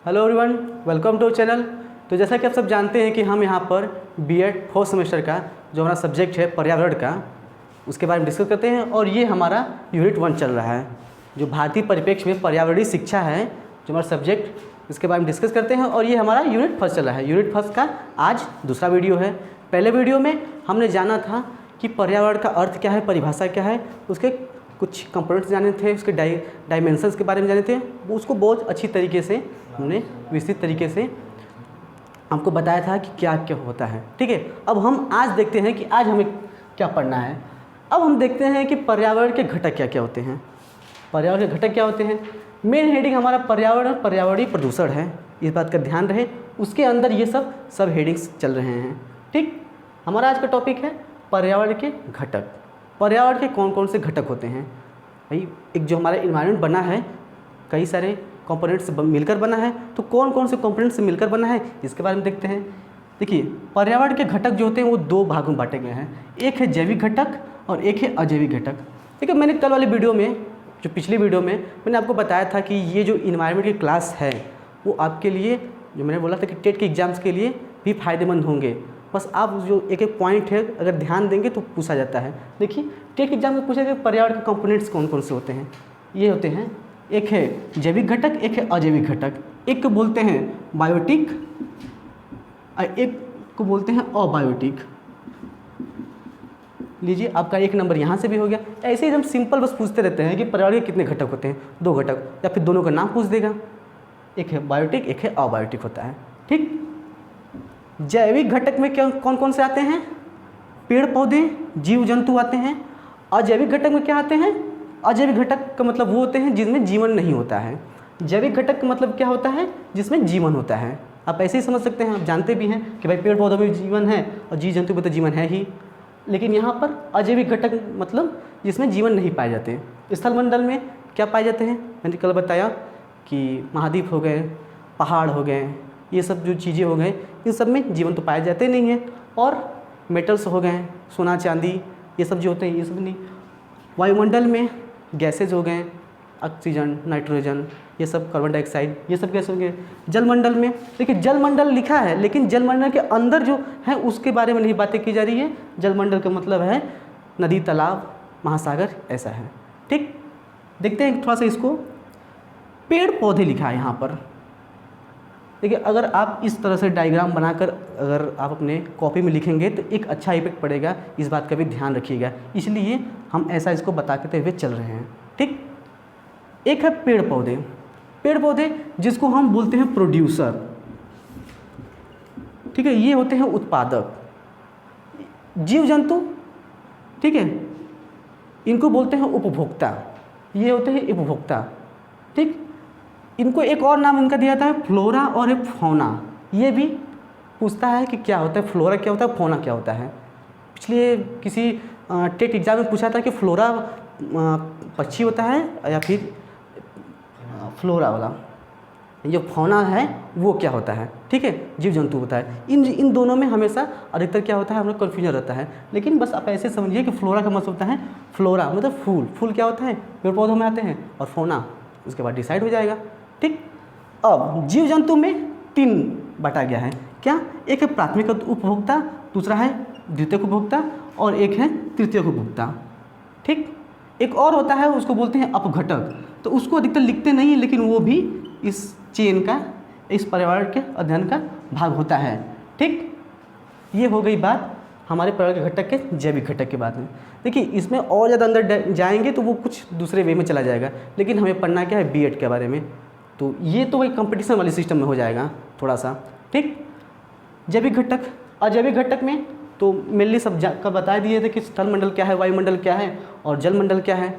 Hello everyone, welcome to channel. तो जैसा कि आप सब जानते हैं कि हम यहाँ पर बीएड फोर्थ सेमेस्टर का जो हमारा सब्जेक्ट है पर्यावरण का, उसके बारे में डिस्कस करते हैं। और ये हमारा यूनिट 1 चल रहा है, जो भारतीय परिप्रेक्ष्य में पर्यावरणीय शिक्षा है, जो हमारा सब्जेक्ट, इसके बारे में डिस्कस करते हैं। और ये हमारा यूनिट 1 चल रहा है। यूनिट 1 का आज दूसरा वीडियो है। पहले वीडियो में हमने जाना था कि पर्यावरण का अर्थ क्या है, परिभाषा क्या है, उसके कुछ कंपोनेंट्स जाने थे, उसके डायमेंशंस के बारे में जाने थे। उसको बहुत अच्छी तरीके से हमने विस्तृत तरीके से हमको बताया था कि क्या क्या होता है। ठीक है, अब हम आज देखते हैं कि आज हमें क्या पढ़ना है। अब हम देखते हैं कि पर्यावरण के घटक क्या क्या होते हैं। पर्यावरण के घटक क्या होते हैं। मेन हेडिंग हमारा पर्यावरण, पर्यावरणीय प्रदूषण है, इस बात का ध्यान रहे। उसके अंदर ये सब हेडिंग्स चल रहे हैं। ठीक, हमारा आज का टॉपिक है पर्यावरण के घटक। पर्यावरण के कौन कौन से घटक होते हैं भाई। एक जो हमारा इन्वायरमेंट बना है, कई सारे कंपोनेंट्स से मिलकर बना है, तो कौन कौन से कंपोनेंट्स से मिलकर बना है इसके बारे में देखते हैं। देखिए, पर्यावरण के घटक जो होते हैं वो दो भागों में बांटे गए हैं। एक है जैविक घटक और एक है अजैविक घटक। ठीक है, मैंने कल वाले वीडियो में, जो पिछली वीडियो में मैंने आपको बताया था कि ये जो इन्वायरमेंट की क्लास है वो आपके लिए, जो मैंने बोला था कि टेट के एग्जाम्स के लिए भी फायदेमंद होंगे। बस आप जो एक एक पॉइंट है अगर ध्यान देंगे तो पूछा जाता है। देखिए, टेट के एग्जाम में पूछा जाए पर्यावरण के कंपोनेंट्स कौन कौन से होते हैं। ये होते हैं, एक है जैविक घटक, एक है अजैविक घटक। एक को बोलते हैं बायोटिक और एक को बोलते हैं अबायोटिक। लीजिए, आपका एक नंबर यहाँ से भी हो गया। ऐसे ही हम सिंपल बस पूछते रहते हैं कि पर्यावरण के कितने घटक होते हैं, 2 घटक, या फिर दोनों का नाम पूछ देगा। एक है बायोटिक, एक है अबायोटिक होता है। ठीक, जैविक घटक में क्या कौन कौन से आते हैं। पेड़ पौधे, जीव जंतु आते हैं। अजैविक घटक में क्या आते हैं। अजैविक घटक का मतलब वो होते हैं जिनमें जीवन नहीं होता है। जैविक घटक का मतलब क्या होता है, जिसमें जीवन होता है। आप ऐसे ही समझ सकते हैं, आप जानते भी हैं कि भाई पेड़ पौधों में जीवन है और जीव जंतु में तो जीवन है ही। लेकिन यहाँ पर अजैविक घटक मतलब जिसमें जीवन नहीं पाए जाते। स्थलमंडल में क्या पाए जाते हैं, मैंने कल बताया कि महाद्वीप हो गए, पहाड़ हो गए, ये सब जो चीज़ें हो गए, इन सब में जीवन तो पाए जाते नहीं हैं। और मेटल्स हो गए, सोना चांदी, ये सब जो होते हैं ये सब नहीं। वायुमंडल में गैसेज हो गए, ऑक्सीजन, नाइट्रोजन, ये सब, कार्बन डाइऑक्साइड, ये सब गैस हो गए। जलमंडल में देखिए, जलमंडल लिखा है लेकिन जलमंडल के अंदर जो है उसके बारे में नहीं बातें की जा रही है। जलमंडल का मतलब है नदी, तालाब, महासागर, ऐसा है। ठीक, देखते हैं थोड़ा सा इसको। पेड़ पौधे लिखा है यहाँ पर। देखिए, अगर आप इस तरह से डायग्राम बनाकर अगर आप अपने कॉपी में लिखेंगे तो एक अच्छा इफेक्ट पड़ेगा, इस बात का भी ध्यान रखिएगा। इसलिए हम ऐसा इसको बताते हुए चल रहे हैं। ठीक, एक है पेड़ पौधे। पेड़ पौधे जिसको हम बोलते हैं प्रोड्यूसर। ठीक है, ये होते हैं उत्पादक। जीव जंतु, ठीक है, इनको बोलते हैं उपभोक्ता। ये होते हैं उपभोक्ता। ठीक, इनको एक और नाम इनका दिया था है फ्लोरा और एक फौना। ये भी पूछता है कि क्या होता है, फ्लोरा क्या होता है, फौना क्या होता है। पिछले किसी टेट एग्जाम में पूछा था कि फ्लोरा पक्षी होता है या फिर फ्लोरा वाला जो फौना है वो क्या होता है। ठीक है, जीव जंतु होता है। इन दोनों में हमेशा अधिकतर क्या होता है, हमें कन्फ्यूजन रहता है। लेकिन बस आप ऐसे समझिए कि फ्लोरा का मतलब होता है, फ्लोरा मतलब फूल, फूल क्या होता है, पेड़ पौधों में आते हैं, और फौना उसके बाद डिसाइड हो जाएगा। ठीक, अब जीव जंतु में 3 बांटा गया है। क्या, एक है प्राथमिक उपभोक्ता, दूसरा है द्वितीयक उपभोक्ता और एक है तृतीयक उपभोक्ता। ठीक, एक और होता है उसको बोलते हैं अपघटक। तो उसको अधिकतर लिखते नहीं है लेकिन वो भी इस चेन का, इस पर्यावरण के अध्ययन का भाग होता है। ठीक, ये हो गई बात हमारे पर्यावरण के घटक के, जैविक घटक के बारे में। देखिए, इसमें और ज़्यादा अंदर जाएंगे तो वो कुछ दूसरे वे में चला जाएगा, लेकिन हमें पढ़ना क्या है, बीएड के बारे में। तो ये तो वही कंपटीशन वाले सिस्टम में हो जाएगा थोड़ा सा। ठीक, जैविक घटक, अजैविक घटक में तो मेनली सब का बता दिए थे कि स्थलमंडल क्या है, वायुमंडल क्या है और जलमंडल क्या है।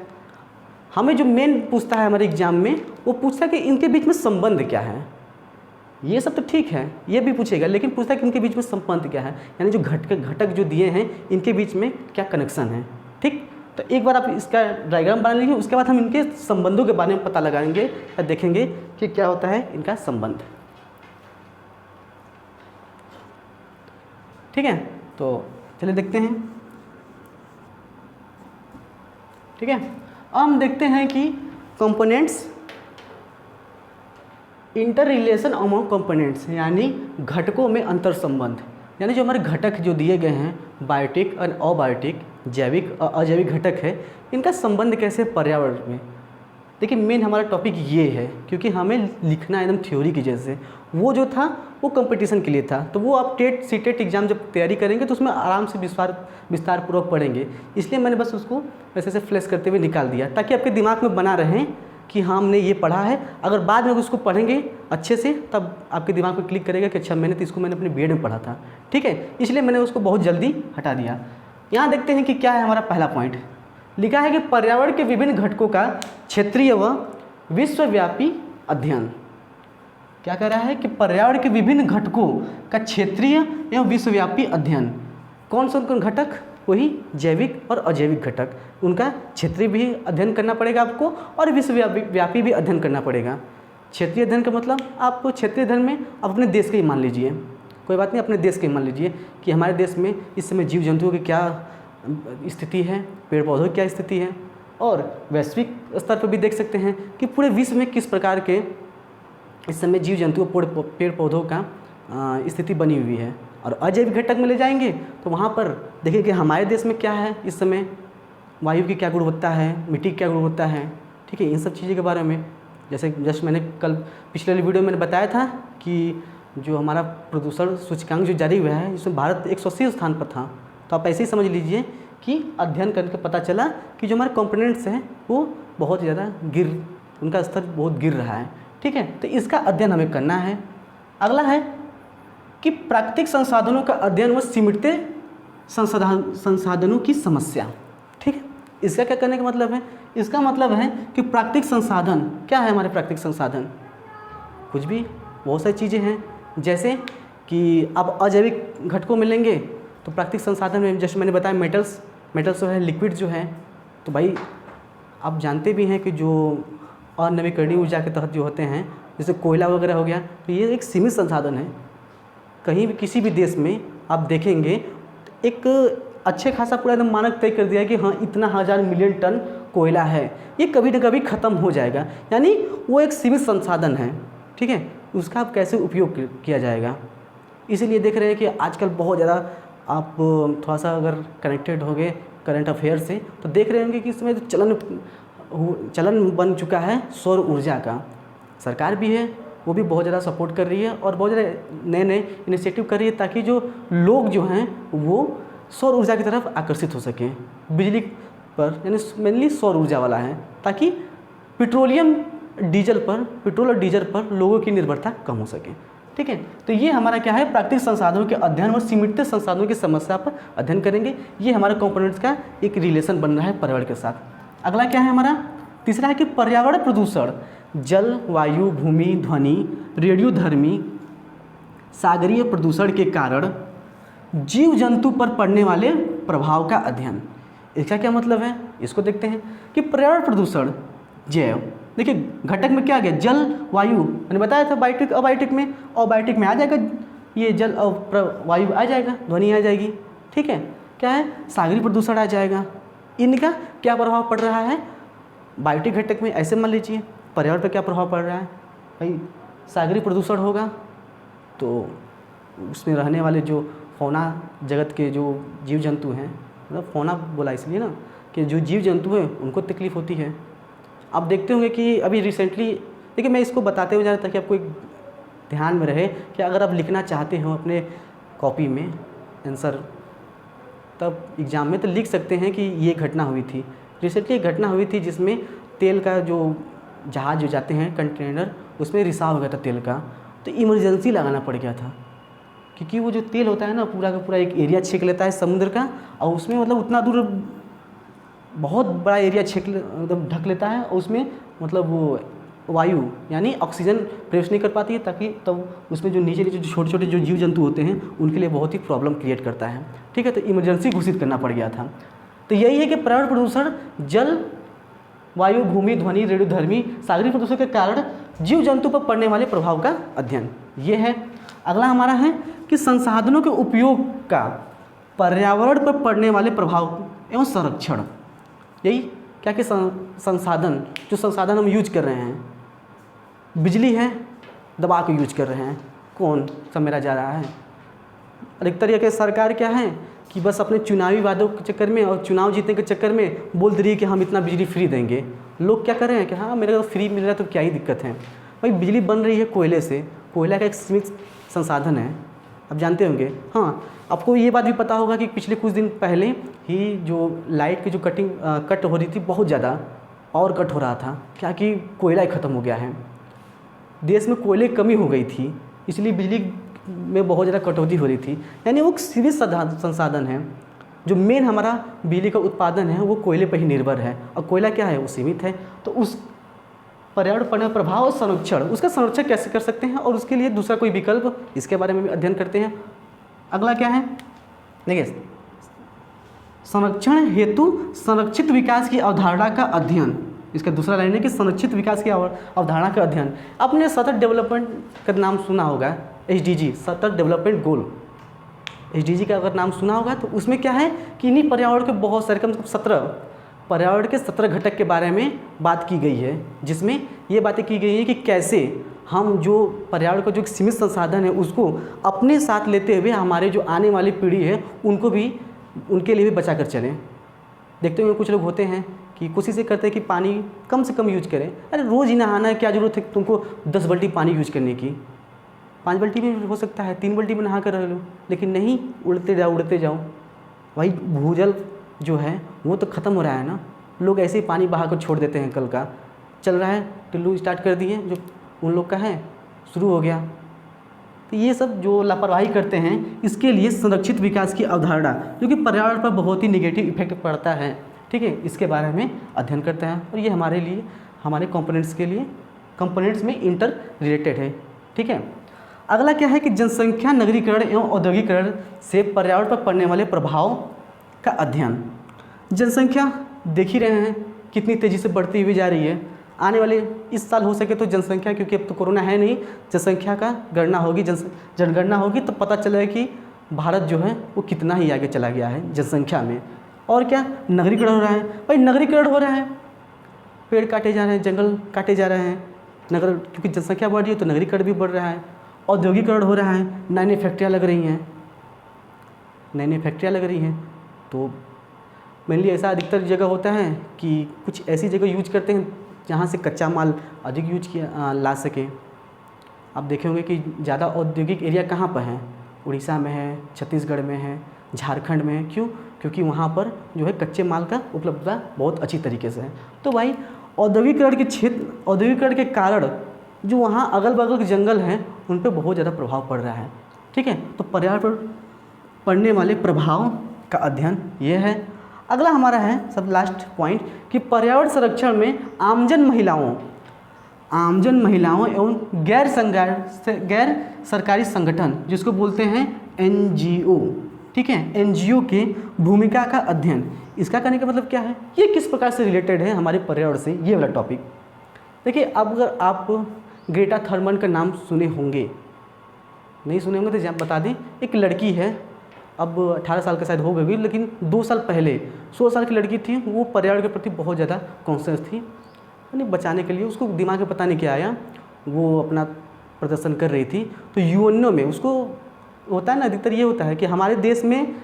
हमें जो मेन पूछता है हमारे एग्जाम में, वो पूछता है कि इनके बीच में संबंध क्या है। ये सब तो ठीक है, ये भी पूछेगा, लेकिन पूछता है कि इनके बीच में संबंध क्या है, यानी जो घटक जो दिए हैं इनके बीच में क्या कनेक्शन है। ठीक, तो एक बार आप इसका डायग्राम बना लीजिए, उसके बाद हम इनके संबंधों के बारे में पता लगाएंगे या देखेंगे कि क्या होता है इनका संबंध। ठीक है, तो चलिए देखते हैं। ठीक है, अब हम देखते हैं कि components inter relation among components, यानी घटकों में अंतर संबंध, यानी जो हमारे घटक जो दिए गए हैं बायोटिक और अबायोटिक, जैविक और अजैविक घटक है, इनका संबंध कैसे पर्यावरण में। देखिए मेन हमारा टॉपिक ये है, क्योंकि हमें लिखना एकदम थ्योरी की जैसे, वो जो था वो कंपटीशन के लिए था, तो वो आप टेट सीटेट एग्जाम जब तैयारी करेंगे तो उसमें आराम से विस्तारपूर्वक पढ़ेंगे। इसलिए मैंने बस उसको वैसे से फ्लैश करते हुए निकाल दिया, ताकि आपके दिमाग में बना रहे कि हाँ हमने ये पढ़ा है। अगर बाद में उसको पढ़ेंगे अच्छे से तब आपके दिमाग में क्लिक करेगा कि अच्छा मैंने अपने बीएड में पढ़ा था, ठीक है। इसलिए मैंने उसको बहुत जल्दी हटा दिया। यहाँ देखते हैं कि क्या है हमारा पहला पॉइंट। लिखा है कि पर्यावरण के विभिन्न घटकों का क्षेत्रीय व विश्वव्यापी अध्ययन। क्या कह रहा है कि पर्यावरण के विभिन्न घटकों का क्षेत्रीय एवं विश्वव्यापी अध्ययन। कौन कौन घटक? वही जैविक और अजैविक घटक, उनका क्षेत्रीय भी अध्ययन करना पड़ेगा आपको और विश्वव्यापी भी अध्ययन करना पड़ेगा। क्षेत्रीय अध्ययन का मतलब आप क्षेत्रीय अध्ययन में आप अपने देश के ही मान लीजिए, कोई बात नहीं, अपने देश के ही मान लीजिए कि हमारे देश में इस समय जीव जंतुओं की क्या स्थिति है, पेड़ पौधों की क्या स्थिति है, और वैश्विक स्तर पर भी देख सकते हैं कि पूरे विश्व में किस प्रकार के इस समय जीव जंतुओं पेड़ पौधों का स्थिति बनी हुई है। और अजैविक घटक में ले जाएंगे तो वहाँ पर देखिए कि हमारे देश में क्या है इस समय, वायु की क्या गुणवत्ता है, मिट्टी की क्या गुणवत्ता है, ठीक है। इन सब चीज़ों के बारे में जैसे जस्ट मैंने कल पिछले वीडियो में मैंने बताया था कि जो हमारा प्रदूषण सूचकांक जो जारी हुआ है जिसमें भारत 180 स्थान पर था, तो आप ऐसे ही समझ लीजिए कि अध्ययन करके पता चला कि जो हमारे कंपोनेंट्स हैं वो बहुत ज़्यादा उनका स्तर बहुत गिर रहा है, ठीक है। तो इसका अध्ययन हमें करना है। अगला है कि प्राकृतिक संसाधनों का अध्ययन व सिमटते संसाधनों की समस्या, ठीक है। इसका क्या करने का मतलब है? इसका मतलब है कि प्राकृतिक संसाधन क्या है, हमारे प्राकृतिक संसाधन कुछ भी, बहुत सारी चीज़ें हैं। जैसे कि अब अजैविक घटकों में लेंगे तो प्राकृतिक संसाधन में जैसे मैंने बताया मेटल्स जो है, लिक्विड जो है, तो भाई आप जानते भी हैं कि जो अनवीकरणीय ऊर्जा के तहत जो होते हैं जैसे कोयला वगैरह हो गया, तो ये एक सीमित संसाधन है। कहीं भी किसी भी देश में आप देखेंगे एक अच्छे खासा पूरा एकदम मानक तय कर दिया है कि हाँ इतना 1000 मिलियन टन कोयला है, ये कभी न कभी ख़त्म हो जाएगा, यानी वो एक सीमित संसाधन है, ठीक है। उसका आप कैसे उपयोग किया जाएगा, इसीलिए देख रहे हैं कि आजकल बहुत ज़्यादा आप थोड़ा सा अगर कनेक्टेड हो गए करंट अफेयर से तो देख रहे होंगे कि इसमें चलन बन चुका है सौर ऊर्जा का। सरकार भी है वो भी बहुत ज़्यादा सपोर्ट कर रही है और बहुत ज़्यादा नए नए इनिशिएटिव कर रही है ताकि जो लोग जो हैं वो सौर ऊर्जा की तरफ आकर्षित हो सकें। बिजली पर यानी मेनली सौर ऊर्जा वाला है, ताकि पेट्रोल और डीजल पर लोगों की निर्भरता कम हो सके, ठीक है। तो ये हमारा क्या है, प्राकृतिक संसाधनों के अध्ययन और सिमटते संसाधनों की समस्या पर अध्ययन करेंगे। ये हमारे कंपोनेंट्स का एक रिलेशन बन रहा है पर्यावरण के साथ। अगला क्या है हमारा, तीसरा है कि पर्यावरण प्रदूषण जल, वायु, भूमि, ध्वनि, रेडियोधर्मी, सागरीय प्रदूषण के कारण जीव जंतु पर पड़ने वाले प्रभाव का अध्ययन। इसका क्या मतलब है, इसको देखते हैं कि पर्यावरण प्रदूषण जैव, देखिए घटक में क्या आ गया, जल, वायु, मैंने बताया था बायोटिक अबायोटिक में, और बायोटिक में आ जाएगा ये जल और वायु आ जाएगा, ध्वनि आ जाएगी, ठीक है। क्या है, सागरीय प्रदूषण आ जाएगा। इनका क्या प्रभाव पड़ रहा है बायोटिक घटक में, ऐसे मान लीजिए पर्यावरण पर क्या प्रभाव पड़ रहा है। भाई सागरीय प्रदूषण होगा तो उसमें रहने वाले जो फौना जगत के जो जीव जंतु हैं, मतलब फौना बोला इसलिए ना कि जो जीव जंतु हैं उनको तकलीफ़ होती है। आप देखते होंगे कि अभी रिसेंटली, देखिए मैं इसको बताते हुए जा रहा था ताकि आपको एक ध्यान में रहे कि अगर आप लिखना चाहते हो अपने कॉपी में आंसर, तब एग्ज़ाम में तो लिख सकते हैं कि ये घटना हुई थी। रिसेंटली एक घटना हुई थी जिसमें तेल का जो जहाज़ जो जाते हैं कंटेनर, उसमें रिसाव हो गया था तेल का, तो इमरजेंसी लगाना पड़ गया था, क्योंकि वो जो तेल होता है ना पूरा का पूरा एक एरिया छेक लेता है समुद्र का, और उसमें मतलब उतना दूर बहुत बड़ा एरिया छेक मतलब ढक लेता है, और उसमें मतलब वो वायु यानी ऑक्सीजन प्रवेश नहीं कर पाती है, ताकि तब उसमें जो नीचे नीचे जो छोटे छोटे जो जीव जंतु होते हैं उनके लिए बहुत ही प्रॉब्लम क्रिएट करता है, ठीक है। तो इमरजेंसी घोषित करना पड़ गया था। तो यही है कि पर्यावरण प्रदूषण जल, वायु, भूमि, ध्वनि, रेडियोधर्मी, सागरीय प्रदूषण के कारण जीव जंतु पर पड़ने वाले प्रभाव का अध्ययन, ये है। अगला हमारा है कि संसाधनों के उपयोग का पर्यावरण पर पड़ने वाले प्रभाव एवं संरक्षण। यही क्या कि संसाधन, जो संसाधन हम यूज कर रहे हैं, बिजली है, दबा के यूज कर रहे हैं, कौन सब मेरा जा रहा है। अधिकतर ये कि सरकार क्या है कि बस अपने चुनावी वादों के चक्कर में और चुनाव जीतने के चक्कर में बोल दे रही है कि हम इतना बिजली फ्री देंगे। लोग क्या कर रहे हैं कि हाँ मेरे को फ्री मिल रहा है तो क्या ही दिक्कत है। भाई बिजली बन रही है कोयले से, कोयला का एक सीमित संसाधन है, आप जानते होंगे। हाँ, आपको ये बात भी पता होगा कि पिछले कुछ दिन पहले ही जो लाइट की जो कट हो रही थी बहुत ज़्यादा, और कट हो रहा था क्या कि कोयला ही ख़त्म हो गया है। देश में कोयले की कमी हो गई थी, इसलिए बिजली में बहुत ज़्यादा कटौती हो रही थी। यानी वो सीमित संसाधन है। जो मेन हमारा बिजली का उत्पादन है वो कोयले पर ही निर्भर है, और कोयला क्या है वो सीमित है। तो उस पर्यावरण पर प्रभाव और संरक्षण, उसका संरक्षण कैसे कर सकते हैं और उसके लिए दूसरा कोई विकल्प, इसके बारे में भी अध्ययन करते हैं। अगला क्या है, देखिए, संरक्षण हेतु संरक्षित विकास की अवधारणा का अध्ययन। इसका दूसरा लाइन है कि संरक्षित विकास की अवधारणा का अध्ययन। आपने सतत डेवलपमेंट का नाम सुना होगा, SDG, सतत डेवलपमेंट गोल। SDG का अगर नाम सुना होगा तो उसमें क्या है कि इन्हीं पर्यावरण के बहुत सारे, कम से कम 17 पर्यावरण के 17 घटक के बारे में बात की गई है, जिसमें ये बातें की गई है कि कैसे हम जो पर्यावरण का जो सीमित संसाधन है उसको अपने साथ लेते हुए हमारे जो आने वाली पीढ़ी है उनको भी, उनके लिए भी बचा कर चलें। देखते हुए कुछ लोग होते हैं कि कोशिश करते हैं कि पानी कम से कम यूज करें। अरे रोज़ ही नहाना है, क्या ज़रूरत है तुमको 10 बाल्टी पानी यूज करने की। 5 बाल्टी भी हो सकता है, 3 बाल्टी में नहा कर रह लो, लेकिन नहीं, उड़ते जाओ। भाई भूजल जो है वो तो ख़त्म हो रहा है ना। लोग ऐसे ही पानी बहा कर छोड़ देते हैं, कल का चल रहा है, टुल्लू स्टार्ट कर दिए, जो उन लोग का है शुरू हो गया। तो ये सब जो लापरवाही करते हैं, इसके लिए संरक्षित विकास की अवधारणा, जो कि पर्यावरण पर बहुत ही निगेटिव इफेक्ट पड़ता है, ठीक है, इसके बारे में अध्ययन करते हैं। और ये हमारे लिए, हमारे कंपोनेंट्स के लिए, कंपोनेंट्स में इंटर रिलेटेड है, ठीक है। अगला क्या है कि जनसंख्या, नगरीकरण एवं औद्योगिकरण से पर्यावरण पर पड़ने वाले प्रभाव का अध्ययन। जनसंख्या देख ही रहे हैं कितनी तेज़ी से बढ़ती हुई जा रही है। आने वाले इस साल हो सके तो जनसंख्या, क्योंकि अब तो कोरोना है नहीं, जनसंख्या का गणना होगी, जनगणना होगी, तो पता चलेगा कि भारत जो है वो कितना ही आगे चला गया है जनसंख्या में। और क्या, नगरीकरण हो रहा है। भाई नगरीकरण हो रहा है, पेड़ काटे जा रहे हैं, जंगल काटे जा रहे हैं, क्योंकि जनसंख्या बढ़ रही है तो नगरीकरण भी बढ़ रहा है। औद्योगिकरण हो रहा है, नई फैक्ट्रियाँ लग रही हैं, नई फैक्ट्रियाँ लग रही हैं। तो मेनली ऐसा अधिकतर जगह होता है कि कुछ ऐसी जगह यूज करते हैं जहाँ से कच्चा माल अधिक यूज किया ला सके। आप देखे होंगे कि ज़्यादा औद्योगिक एरिया कहाँ पर है, उड़ीसा में है, छत्तीसगढ़ में है, झारखंड में है। क्यों? क्योंकि वहाँ पर जो है कच्चे माल का उपलब्धता बहुत अच्छी तरीके से है। तो भाई औद्योगिकरण के क्षेत्र, औद्योगिकरण के कारण जो वहाँ अगल बगल के जंगल हैं उन पर बहुत ज़्यादा प्रभाव पड़ रहा है, ठीक है। तो पर्यावरण पर पड़ने वाले प्रभाव का अध्ययन ये है। अगला हमारा है सब लास्ट पॉइंट कि पर्यावरण संरक्षण में आमजन महिलाओं एवं गैर सरकारी संगठन, जिसको बोलते हैं NGO, ठीक है, NGO के भूमिका का अध्ययन। इसका करने का मतलब क्या है, ये किस प्रकार से रिलेटेड है हमारे पर्यावरण से, ये वाला टॉपिक। देखिए, अब अगर आप ग्रेटा थर्मन का नाम सुने होंगे, नहीं सुने होंगे तो बता दें, एक लड़की है, अब 18 साल का शायद हो गई, लेकिन 2 साल पहले 16 साल की लड़की थी। वो पर्यावरण के प्रति बहुत ज़्यादा कॉन्शियस थी, यानी बचाने के लिए उसको दिमाग में पता नहीं क्या आया, वो अपना प्रदर्शन कर रही थी। तो यूएनओ में उसको होता है ना, अधिकतर ये होता है कि हमारे देश में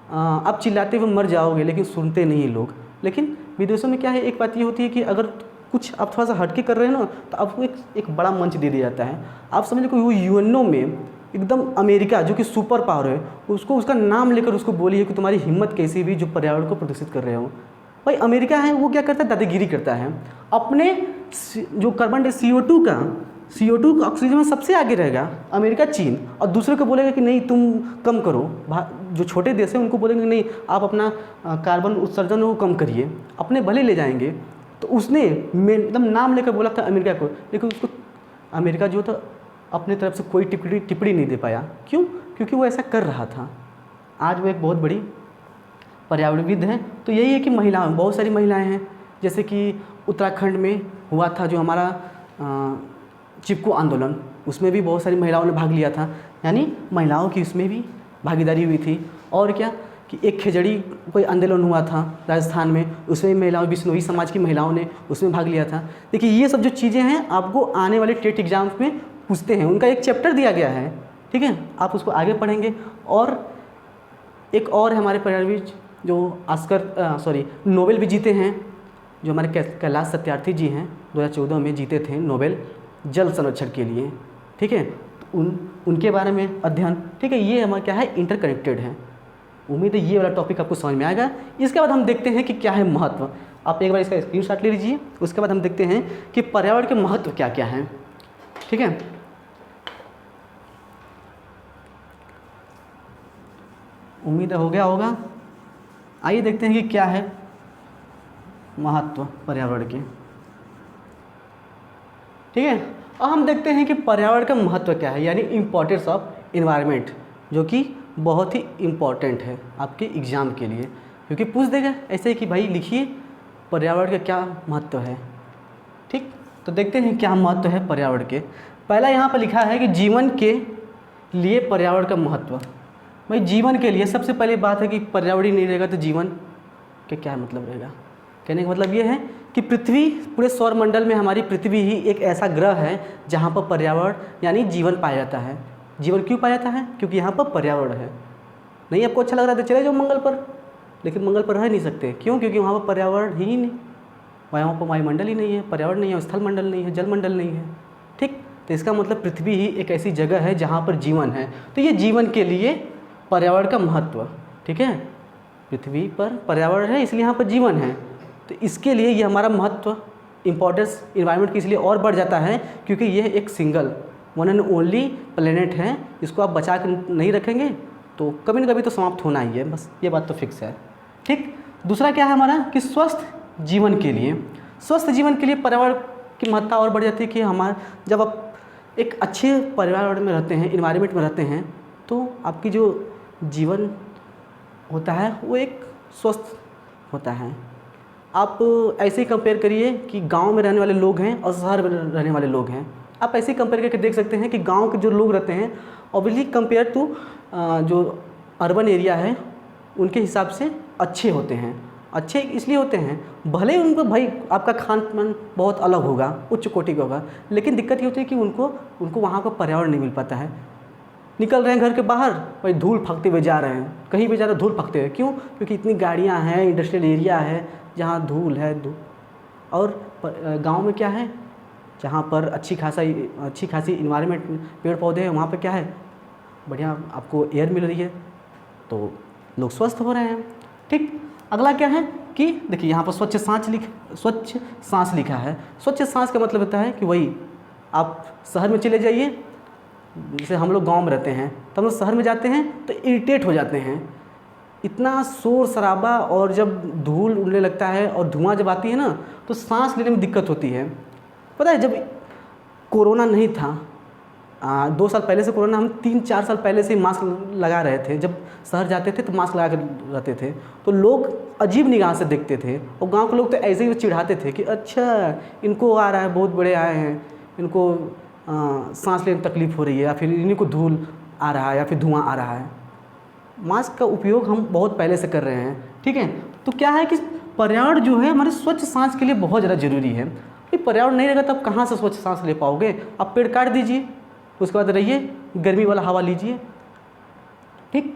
आप चिल्लाते हुए मर जाओगे लेकिन सुनते नहीं लोग। लेकिन विदेशों में क्या है, एक बात ये होती है कि अगर कुछ आप थोड़ा सा हटके कर रहे हैं ना तो आपको एक बड़ा मंच दे दिया जाता है। आप समझ लो कि वो यूएनओ में एकदम अमेरिका जो कि सुपर पावर है, उसका नाम लेकर उसको बोली है कि तुम्हारी हिम्मत कैसी भी जो पर्यावरण को प्रदूषित कर रहे हो। भाई अमेरिका है वो क्या करता है, दादागिरी करता है, अपने जो कार्बन CO2 ऑक्सीजन में सबसे आगे रहेगा अमेरिका, चीन, और दूसरे को बोलेगा कि नहीं तुम कम करो। जो छोटे देश हैं उनको बोलेंगे नहीं आप अपना कार्बन उत्सर्जन को कम करिए, अपने भले ले जाएंगे। तो उसने एकदम नाम लेकर बोला था अमेरिका को, लेकिन उसको अमेरिका जो था अपने तरफ से कोई टिप्पणी नहीं दे पाया। क्यों? क्योंकि वो ऐसा कर रहा था। आज वो एक बहुत बड़ी पर्यावरणविद है। तो यही है कि महिलाएं, बहुत सारी महिलाएं हैं, जैसे कि उत्तराखंड में हुआ था जो हमारा चिपको आंदोलन, उसमें भी बहुत सारी महिलाओं ने भाग लिया था, यानी महिलाओं की उसमें भी भागीदारी हुई थी। और क्या कि एक खिजड़ी कोई आंदोलन हुआ था राजस्थान में, उसमें महिलाओं, बिश्नोई समाज की महिलाओं ने उसमें भाग लिया था। देखिए ये सब जो चीज़ें हैं आपको आने वाले टेट एग्जाम्स में पूछते हैं, उनका एक चैप्टर दिया गया है, ठीक है, आप उसको आगे पढ़ेंगे। और एक और है हमारे पर्यावरणविद जो नोबेल भी जीते हैं, जो हमारे कैलाश सत्यार्थी जी हैं, 2014 में जीते थे नोबेल जल संरक्षण के लिए, ठीक है। तो उनके बारे में अध्ययन, ठीक है, ये हमारा क्या है, इंटरकनेक्टेड है। उम्मीद है ये वाला टॉपिक आपको समझ में आएगा। इसके बाद हम देखते हैं कि क्या है महत्व। आप एक बार इसका स्क्रीनशॉट ले लीजिए। उसके बाद हम देखते हैं कि पर्यावरण के महत्व क्या क्या हैं, ठीक है। उम्मीद हो गया होगा। आइए देखते हैं कि क्या है महत्व पर्यावरण के, ठीक है। अब हम देखते हैं कि पर्यावरण का महत्व क्या है, यानी इम्पोर्टेंस ऑफ इन्वायरमेंट, जो कि बहुत ही इम्पॉर्टेंट है आपके एग्ज़ाम के लिए, क्योंकि पूछ देगा ऐसे कि भाई लिखिए पर्यावरण का क्या महत्व है, ठीक। तो देखते हैं क्या महत्व है पर्यावरण के। पहला यहाँ पर लिखा है कि जीवन के लिए पर्यावरण का महत्व। भाई जीवन के लिए सबसे पहले बात है कि पर्यावरण ही नहीं रहेगा तो जीवन का क्या मतलब रहेगा। कहने का मतलब ये है कि पृथ्वी, पूरे सौरमंडल में हमारी पृथ्वी ही एक ऐसा ग्रह है जहाँ पर पर्यावरण यानी जीवन पाया जाता है। जीवन क्यों पाया जाता है? क्योंकि यहाँ पर पर्यावरण है। नहीं आपको अच्छा लग रहा है तो चले जाओ मंगल पर, लेकिन मंगल पर रह नहीं सकते। क्यों? क्योंकि वहाँ पर पर्यावरण ही नहीं, वहाँ पर वायुमंडल ही नहीं है, पर्यावरण नहीं है, स्थल मंडल नहीं है, जल मंडल नहीं है, ठीक। तो इसका मतलब पृथ्वी ही एक ऐसी जगह है जहाँ पर जीवन है। तो ये जीवन के लिए पर्यावरण का महत्व, ठीक है। पृथ्वी पर पर्यावरण है इसलिए यहाँ पर जीवन है, तो इसके लिए ये हमारा महत्व, इम्पोर्टेंस इन्वायरमेंट की इसलिए और बढ़ जाता है क्योंकि यह एक single one and only planet है। इसको आप बचा कर नहीं रखेंगे तो कभी ना कभी तो समाप्त होना ही है, बस ये बात तो फिक्स है, ठीक। दूसरा क्या है हमारा कि स्वस्थ जीवन के लिए, स्वस्थ जीवन के लिए पर्यावरण की महत्ता और बढ़ जाती है कि जब आप एक अच्छे पर्यावरण में रहते हैं, इन्वायरमेंट में रहते हैं, तो आपकी जो जीवन होता है वो एक स्वस्थ होता है। आप ऐसे ही कंपेयर करिए कि गांव में रहने वाले लोग हैं और शहर में रहने वाले लोग हैं। आप ऐसे ही कंपेयर करके देख सकते हैं कि गांव के जो लोग रहते हैं ऑब्वियसली कंपेयर टू जो अर्बन एरिया है उनके हिसाब से अच्छे होते हैं। अच्छे इसलिए होते हैं, भले ही उनको भाई आपका खान पान बहुत अलग होगा, उच्च कोटि का होगा, लेकिन दिक्कत ये होती है कि उनको वहाँ का पर्यावरण नहीं मिल पाता है। निकल रहे हैं घर के बाहर, भाई धूल फेंकते हुए जा रहे हैं, कहीं भी जा रहे हैं धूल फेंकते हुए। क्यों? क्योंकि इतनी गाड़ियाँ हैं, इंडस्ट्रियल एरिया है जहाँ धूल है। और गांव में क्या है, जहाँ पर अच्छी खासी इन्वायरमेंट, पेड़ पौधे हैं, वहाँ पर क्या है, बढ़िया आपको एयर मिल रही है, तो लोग स्वस्थ हो रहे हैं, ठीक। अगला क्या है कि देखिए यहाँ पर स्वच्छ सांस लिखा है। स्वच्छ सांस का मतलब होता है कि वही आप शहर में चले जाइए, जैसे हम लोग गांव में रहते हैं तो हम लोग शहर में जाते हैं तो इरिटेट हो जाते हैं, इतना शोर शराबा, और जब धूल उड़ने लगता है और धुआं जब आती है ना तो सांस लेने में दिक्कत होती है। पता है जब कोरोना नहीं था, 2 साल पहले से कोरोना, हम 3-4 साल पहले से मास्क लगा रहे थे। जब शहर जाते थे तो मास्क लगा कर रहते थे, तो लोग अजीब निगाह से देखते थे, और गांव के लोग तो ऐसे ही चिढ़ाते थे कि अच्छा इनको आ रहा है, बहुत बड़े आए हैं, इनको सांस लेने में तकलीफ़ हो रही है, या फिर इन्हीं को धूल आ रहा है या फिर धुआं आ रहा है। मास्क का उपयोग हम बहुत पहले से कर रहे हैं, ठीक है। तो क्या है कि पर्यावरण जो है हमारे स्वच्छ सांस के लिए बहुत ज़्यादा ज़रूरी है। ये पर्यावरण नहीं रहेगा तो आप कहाँ से स्वच्छ सांस ले पाओगे? आप पेड़ काट दीजिए, उसके बाद रहिए, गर्मी वाला हवा लीजिए, ठीक।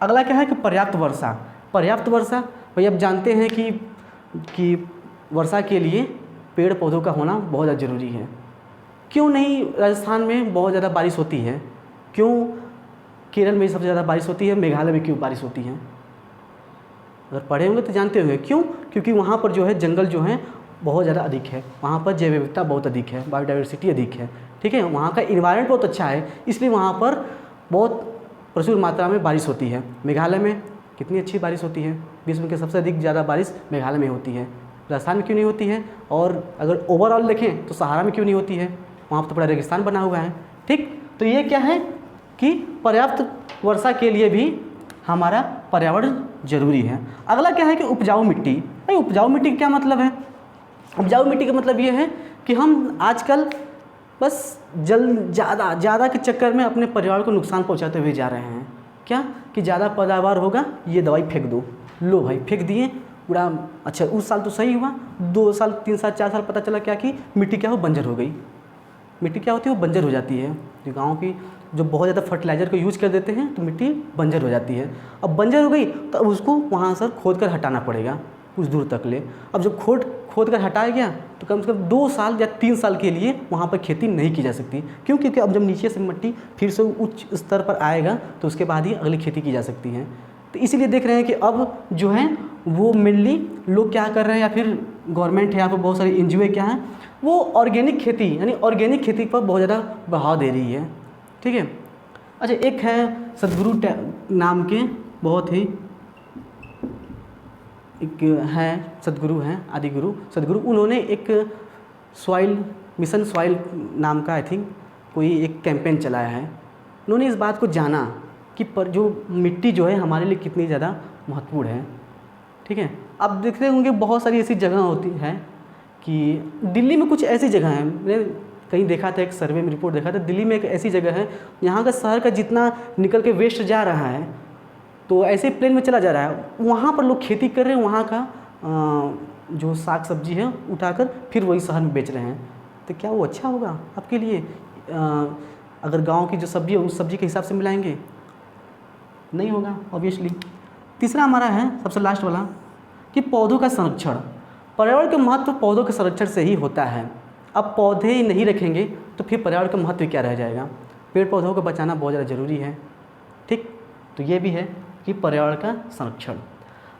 अगला क्या है कि पर्याप्त वर्षा। पर्याप्त वर्षा भाई आप जानते हैं कि वर्षा के लिए पेड़ पौधों का होना बहुत ज़्यादा ज़रूरी है। क्यों नहीं राजस्थान में बहुत ज़्यादा बारिश होती है? क्यों केरल में सबसे ज़्यादा बारिश होती है? मेघालय में क्यों बारिश होती है? अगर पढ़े होंगे तो जानते होंगे क्यों। क्योंकि वहाँ पर जो है जंगल जो है बहुत ज़्यादा अधिक है, वहाँ पर जैव विविधता बहुत अधिक है, बायोडाइवर्सिटी अधिक है, ठीक है। वहाँ का इन्वायरमेंट बहुत अच्छा है, इसलिए वहाँ पर बहुत प्रचुर मात्रा में बारिश होती है। मेघालय में कितनी अच्छी बारिश होती है, विश्व में सबसे अधिक ज़्यादा बारिश मेघालय में होती है। राजस्थान में क्यों नहीं होती है? और अगर ओवरऑल देखें तो सहारा में क्यों नहीं होती है? वहाँ पर तो बड़ा रेगिस्तान बना हुआ है, ठीक। तो ये क्या है कि पर्याप्त वर्षा के लिए भी हमारा पर्यावरण जरूरी है। अगला क्या है कि उपजाऊ मिट्टी। भाई उपजाऊ मिट्टी का क्या मतलब है? उपजाऊ मिट्टी का मतलब ये है कि हम आजकल बस ज़्यादा के चक्कर में अपने पर्यावरण को नुकसान पहुंचाते हुए जा रहे हैं। क्या कि ज़्यादा पैदावार होगा, ये दवाई फेंक दो, लो भाई फेंक दिए, पूरा अच्छा उस साल तो सही हुआ, 2 साल 3 साल 4 साल पता चला क्या कि मिट्टी क्या हो, बंजर हो गई। मिट्टी क्या होती है, वो बंजर हो जाती है। जो गाँव की जो बहुत ज़्यादा फर्टिलाइज़र को यूज कर देते हैं तो मिट्टी बंजर हो जाती है। अब बंजर हो गई तो अब उसको वहाँ से खोद कर हटाना पड़ेगा कुछ दूर तक ले। अब जब खोद कर हटाया गया तो कम से कम 2 साल या 3 साल के लिए वहाँ पर खेती नहीं की जा सकती। क्यों? क्योंकि अब जब नीचे से मिट्टी फिर से उच्च स्तर पर आएगा तो उसके बाद ही अगली खेती की जा सकती है। तो इसीलिए देख रहे हैं कि अब जो है वो मेनली लोग क्या कर रहे हैं, या फिर गवर्नमेंट है, यहाँ पर बहुत सारी NGO क्या है, वो ऑर्गेनिक खेती यानी ऑर्गेनिक खेती पर बहुत ज़्यादा बढ़ावा दे रही है। ठीक है। अच्छा, एक है सदगुरु नाम के, बहुत ही एक है सदगुरु हैं, आदिगुरु सदगुरु, उन्होंने एक सॉइल मिशन सॉइल नाम का आई थिंक कोई एक कैंपेन चलाया है। उन्होंने इस बात को जाना कि पर जो मिट्टी जो है हमारे लिए कितनी ज़्यादा महत्वपूर्ण है। ठीक है। अब देखते होंगे बहुत सारी ऐसी जगह होती हैं कि दिल्ली में कुछ ऐसी जगह हैं, मैंने कहीं देखा था, एक सर्वे में रिपोर्ट देखा था, दिल्ली में एक ऐसी जगह है यहाँ का शहर का जितना निकल के वेस्ट जा रहा है तो ऐसे प्लेन में चला जा रहा है, वहाँ पर लोग खेती कर रहे हैं, वहाँ का जो साग सब्जी है उठाकर फिर वही शहर में बेच रहे हैं। तो क्या वो अच्छा होगा आपके लिए? अगर गांव की जो सब्जी है उस सब्जी के हिसाब से मिलाएंगे, नहीं होगा ऑब्वियसली। तीसरा हमारा है सबसे लास्ट वाला कि पौधों का संरक्षण। पर्यावरण का महत्व पौधों के संरक्षण से ही होता है। अब पौधे ही नहीं रखेंगे तो फिर पर्यावरण का महत्व क्या रह जाएगा? पेड़ पौधों को बचाना बहुत ज़्यादा ज़रूरी है। ठीक, तो ये भी है कि पर्यावरण का संरक्षण।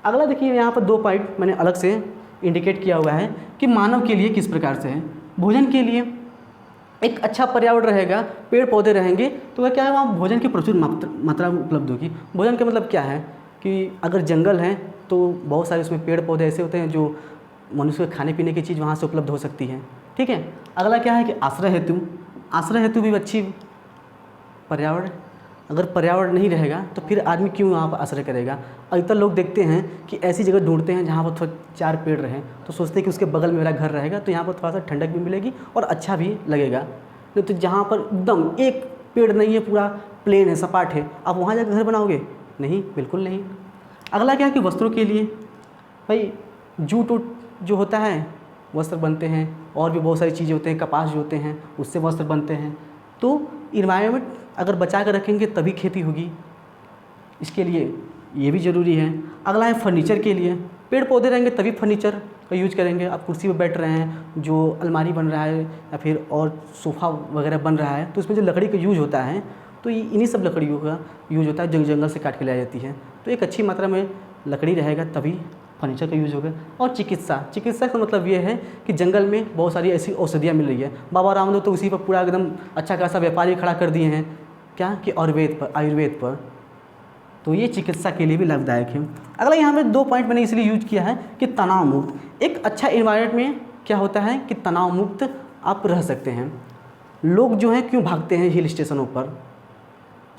अगला देखिए, यहाँ पर 2 पॉइंट मैंने अलग से इंडिकेट किया हुआ है कि मानव के लिए किस प्रकार से है। भोजन के लिए एक अच्छा पर्यावरण रहेगा, पेड़ पौधे रहेंगे तो वह क्या है, वहाँ भोजन की प्रचुर मात्रा उपलब्ध होगी। भोजन का मतलब क्या है कि अगर जंगल है तो बहुत सारे उसमें पेड़ पौधे ऐसे होते हैं जो मनुष्य के खाने पीने की चीज़ वहाँ से उपलब्ध हो सकती है। ठीक है। अगला क्या है कि आश्रय हेतु भी अच्छी पर्यावरण। अगर पर्यावरण नहीं रहेगा तो फिर आदमी क्यों वहाँ पर आश्रय करेगा? अधिकतर लोग देखते हैं कि ऐसी जगह ढूंढते हैं जहाँ पर थोड़ा 4 पेड़ रहें, तो सोचते हैं कि उसके बगल में मेरा घर रहेगा तो यहाँ पर थोड़ा सा ठंडक भी मिलेगी और अच्छा भी लगेगा। नहीं तो जहाँ पर एकदम एक पेड़ नहीं है, पूरा प्लेन है, सपाट है, आप वहाँ जाकर घर बनाओगे? नहीं, बिल्कुल नहीं। अगला क्या है कि वस्त्रों के लिए, भाई जूट जो होता है वस्त्र बनते हैं, और भी बहुत सारी चीज़ें होते हैं, कपास जो होते हैं उससे वस्त्र बनते हैं। तो इन्वायरमेंट अगर बचा कर रखेंगे तभी खेती होगी, इसके लिए ये भी ज़रूरी है। अगला है फर्नीचर के लिए, पेड़ पौधे रहेंगे तभी फर्नीचर का यूज करेंगे। आप कुर्सी पर बैठ रहे हैं, जो अलमारी बन रहा है या फिर और सोफ़ा वगैरह बन रहा है तो उसमें जो लकड़ी का यूज होता है तो इन्हीं सब लकड़ियों का यूज होता है, जंगल से काट के लाई जाती है। तो एक अच्छी मात्रा में लकड़ी रहेगा तभी फर्नीचर का यूज़ होगा। और चिकित्सा का मतलब ये है कि जंगल में बहुत सारी ऐसी औषधियाँ मिल रही है। बाबा रामदेव तो उसी पर पूरा एकदम अच्छा खासा व्यापारी खड़ा कर दिए हैं, क्या कि आयुर्वेद पर। तो ये चिकित्सा के लिए भी लाभदायक है। अगला यहाँ में 2 पॉइंट मैंने इसलिए यूज किया है कि तनाव मुक्त। एक अच्छा इन्वायरमेंट में क्या होता है कि तनाव मुक्त आप रह सकते हैं। लोग जो हैं क्यों भागते हैं हिल स्टेशनों पर,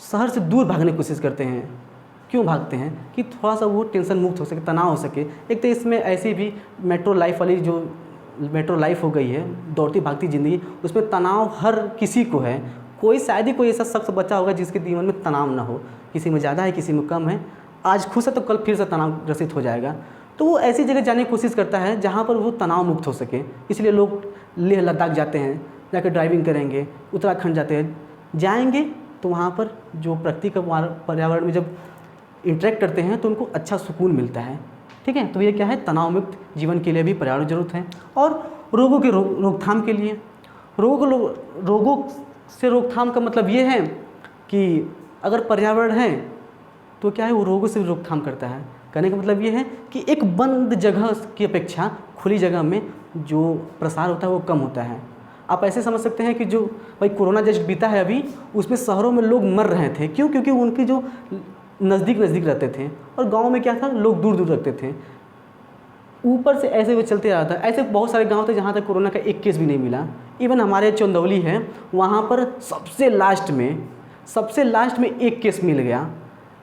शहर से दूर भागने की कोशिश करते हैं? क्यों भागते हैं? कि थोड़ा सा वो टेंशन मुक्त हो सके, तनाव हो सके। एक तो इसमें ऐसी भी मेट्रो लाइफ हो गई है, दौड़ती भागती ज़िंदगी, उसमें तनाव हर किसी को है। शायद ही कोई ऐसा शख्स बचा होगा जिसके जीवन में तनाव ना हो। किसी में ज़्यादा है, किसी में कम है। आज खुश है तो कल फिर से तनाव ग्रसित हो जाएगा। तो वो ऐसी जगह जाने की कोशिश करता है जहाँ पर वो तनाव मुक्त हो सके। इसलिए लोग लेह लद्दाख जाते हैं, जाकर ड्राइविंग करेंगे, उत्तराखंड जाते हैं, जाएंगे तो वहाँ पर जो प्रकृति का पर्यावरण में जब इंटरेक्ट करते हैं तो उनको अच्छा सुकून मिलता है। ठीक है। तो ये क्या है, तनाव मुक्त जीवन के लिए भी पर्यावरण जरूरत है। और रोगों के रोकथाम के लिए, रोगों से रोकथाम का मतलब ये है कि अगर पर्यावरण है तो क्या है, वो रोगों से भी रोकथाम करता है। कहने का मतलब ये है कि एक बंद जगह की अपेक्षा खुली जगह में जो प्रसार होता है वो कम होता है। आप ऐसे समझ सकते हैं कि जो भाई कोरोना जस्ट बीता है अभी, उसमें शहरों में लोग मर रहे थे। क्यों? क्योंकि उनकी जो नज़दीक रहते थे, और गांव में क्या था, लोग दूर रखते थे। ऊपर से ऐसे वो चलते रहा था। ऐसे बहुत सारे गांव थे जहाँ तक कोरोना का एक केस भी नहीं मिला। इवन हमारे चंदौली है, वहाँ पर सबसे लास्ट में एक केस मिल गया।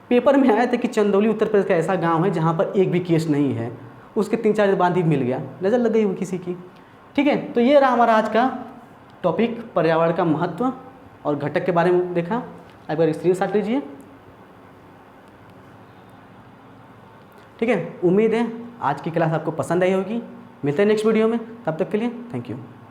पेपर में आया था कि चंदौली उत्तर प्रदेश का ऐसा गाँव है जहाँ पर एक भी केस नहीं है। उसके 3-4 दिन बाद ही मिल गया, नज़र लग गई वो किसी की। ठीक है। तो ये रहा हमारा आज का टॉपिक, पर्यावरण का महत्व और घटक के बारे में देखा। एक बार स्क्रीनशॉट लीजिए। ठीक है। उम्मीद है आज की क्लास आपको पसंद आई होगी। मिलते हैं नेक्स्ट वीडियो में, तब तक के लिए थैंक यू।